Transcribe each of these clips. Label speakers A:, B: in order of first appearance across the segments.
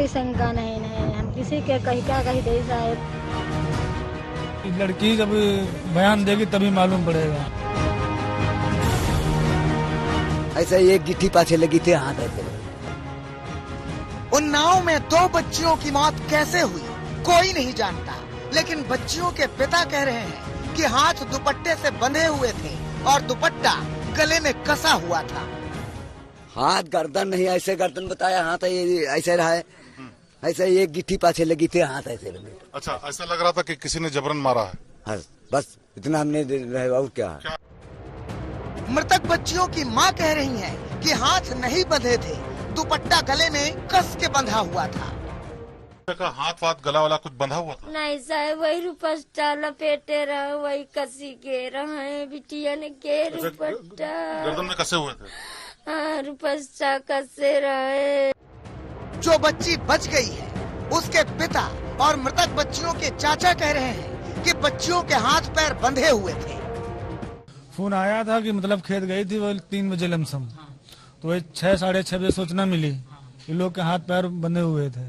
A: कोई शंका नहीं है, हम किसी के कहीं क्या कही दे साहब।
B: लड़की जब बयान देगी तभी मालूम पड़ेगा।
C: ऐसा एक गिट्टी पाछे लगी थी हाथ ऐसे।
D: उन्नाव में 2 बच्चियों की मौत कैसे हुई कोई नहीं जानता, लेकिन बच्चियों के पिता कह रहे हैं कि हाथ दुपट्टे से बंधे हुए थे और दुपट्टा गले में कसा हुआ था।
C: हाथ गर्दन नहीं, ऐसे गर्दन बताया, हाथ ऐसे रहा है, ऐसा एक गिट्टी पाछे लगी थी हाथ ऐसे लगे।
E: अच्छा, ऐसा लग रहा था कि किसी ने जबरन मारा है?
C: हाँ, बस इतना हमने रहे और क्या।
D: मृतक बच्चियों की मां कह रही है कि हाथ नहीं बंधे थे, दुपट्टा गले में कस के बंधा हुआ था।
E: हाथ वाथ गला वाला कुछ बंधा हुआ था?
A: नहीं साहब, वही रुपट्टा लपेटे रहे, वही कसी के रहे, बिटिया ने के रुपट्टा
E: गर्दन में कसे हुए थे।
A: हाँ, रुपट्टा कसे रहे।
D: जो बच्ची बच गई है उसके पिता और मृतक बच्चियों के चाचा कह रहे हैं कि बच्चियों के हाथ पैर बंधे हुए थे।
B: फोन आया था कि मतलब खेत गई थी वो 3 बजे लमसम, तो वही 6 साढ़े 6 बजे सूचना मिली, ये लोग के हाथ पैर बंधे हुए थे।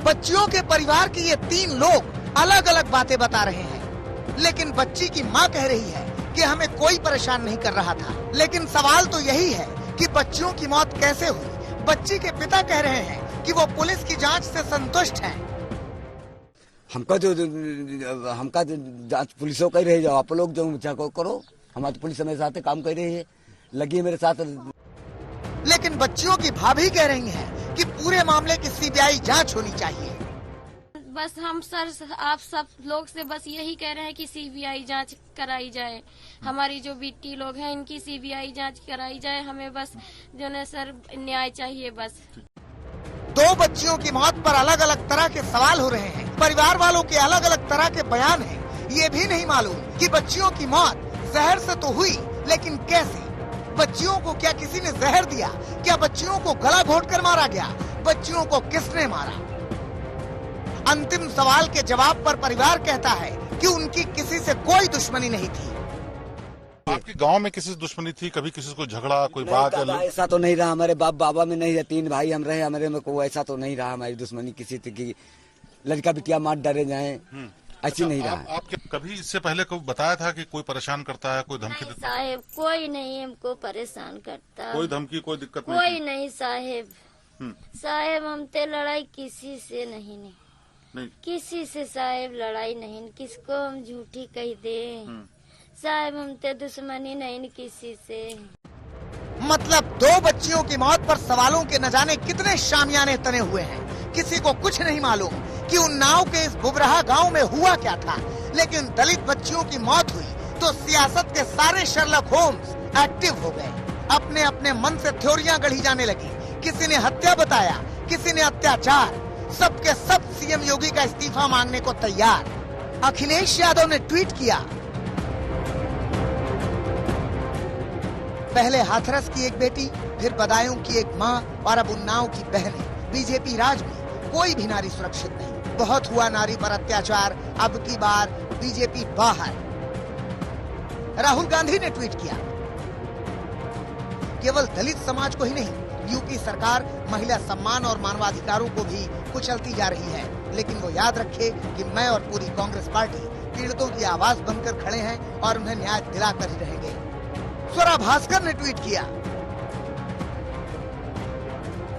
D: बच्चियों के परिवार के ये 3 लोग अलग अलग बातें बता रहे हैं, लेकिन बच्ची की मां कह रही है कि हमें कोई परेशान नहीं कर रहा था। लेकिन सवाल तो यही है कि बच्चियों की मौत कैसे हुई। बच्ची के पिता कह रहे हैं कि वो पुलिस की जांच से संतुष्ट हैं।
C: हमका जांच पुलिसों कर रही है, आप लोग जो करो, हमारी पुलिस हमारे साथ काम कर रही है, लगी है मेरे साथ।
D: लेकिन बच्चियों की भाभी कह रही है कि पूरे मामले की सीबीआई जांच होनी चाहिए।
F: बस हम सर आप सब लोग से बस यही कह रहे हैं कि सीबीआई जांच कराई जाए, हमारी जो बिट्टी लोग हैं इनकी सीबीआई जांच कराई जाए, हमें बस जो है सर न्याय चाहिए बस।
D: 2 बच्चियों की मौत पर अलग अलग तरह के सवाल हो रहे हैं, परिवार वालों के अलग अलग तरह के बयान हैं। ये भी नहीं मालूम कि बच्चियों की मौत जहर से तो हुई, लेकिन कैसे? बच्चियों को क्या किसी ने जहर दिया? क्या बच्चियों को गला घोंटकर मारा गया? बच्चियों को किसने मारा? अंतिम सवाल के जवाब पर परिवार कहता है कि उनकी किसी से कोई दुश्मनी नहीं थी।
E: आपके गांव में किसी से दुश्मनी थी? कभी किसी को झगड़ा, कोई बात?
C: ऐसा तो नहीं रहा, हमारे बाप बाबा में नहीं है, 3 भाई हम रहे, हमारे में कोई ऐसा तो नहीं रहा हमारी दुश्मनी किसी से कि लड़का बिटिया मार डरे जाए, ऐसी नहीं रहा।
E: आपके कभी इससे पहले कोई बताया था कि कोई परेशान करता है, कोई धमकी देता है?
A: साहेब कोई नहीं हमको परेशान करता,
E: कोई धमकी कोई दिक्कत
A: कोई नहीं साहेब। साहेब हम ते लड़ाई किसी से नहीं किसी से साहेब लड़ाई नहीं, किसको हम झूठी कह दे साहेब, हम ते दुश्मनी नहीं किसी से।
D: मतलब 2 बच्चियों की मौत पर सवालों के न जाने कितने शामियाने तने हुए हैं। किसी को कुछ नहीं मालूम कि उन्नाव के इस बुबराहा गांव में हुआ क्या था। लेकिन दलित बच्चियों की मौत हुई तो सियासत के सारे शर्लक होम्स एक्टिव हो गए, अपने अपने मन से थ्योरियां गढ़ी जाने लगी। किसी ने हत्या बताया, किसी ने अत्याचार, सबके सब सीएम योगी का इस्तीफा मांगने को तैयार। अखिलेश यादव ने ट्वीट किया, पहले हाथरस की एक बेटी, फिर बदायूं की एक मां और अब उन्नाव की बहनें। बीजेपी राज में कोई भी नारी सुरक्षित नहीं, बहुत हुआ नारी पर अत्याचार, अब की बार बीजेपी बाहर। राहुल गांधी ने ट्वीट किया, केवल दलित समाज को ही नहीं, यूपी सरकार महिला सम्मान और मानवाधिकारों को भी कुचलती जा रही है। लेकिन वो याद रखे कि मैं और पूरी कांग्रेस पार्टी पीड़ितों की आवाज बनकर खड़े हैं और उन्हें न्याय दिलाकर ही रहेंगे। स्वरा भास्कर ने ट्वीट किया,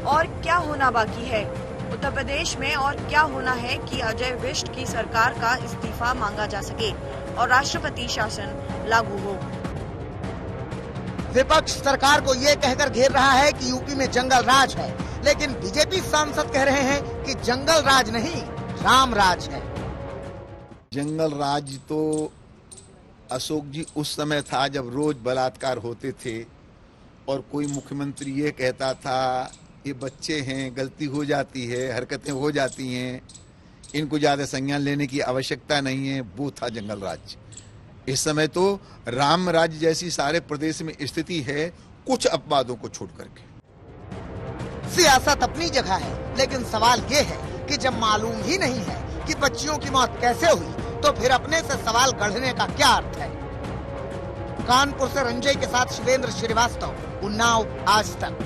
G: और क्या होना बाकी है उत्तर प्रदेश में, और क्या होना है कि अजय विष्ट की सरकार का इस्तीफा मांगा जा सके और राष्ट्रपति शासन लागू हो।
D: विपक्ष सरकार को ये कहकर घेर रहा है कि यूपी में जंगल राज है, लेकिन बीजेपी सांसद कह रहे हैं कि जंगल राज नहीं, राम राज है।
H: जंगल राज तो अशोक जी उस समय था जब रोज बलात्कार होते थे और कोई मुख्यमंत्री ये कहता था ये बच्चे हैं, गलती हो जाती है, हरकतें हो जाती हैं, इनको ज्यादा संज्ञान लेने की आवश्यकता नहीं है, वो था जंगल राज। इस समय तो राम राज्य जैसी सारे प्रदेश में स्थिति है, कुछ अपवादों को छोड़ करके।
D: सियासत अपनी जगह है, लेकिन सवाल ये है कि जब मालूम ही नहीं है कि बच्चियों की मौत कैसे हुई, तो फिर अपने से सवाल गढ़ने का क्या अर्थ है। कानपुर से रंजय के साथ शिवेंद्र श्रीवास्तव, उन्नाव, आज तक।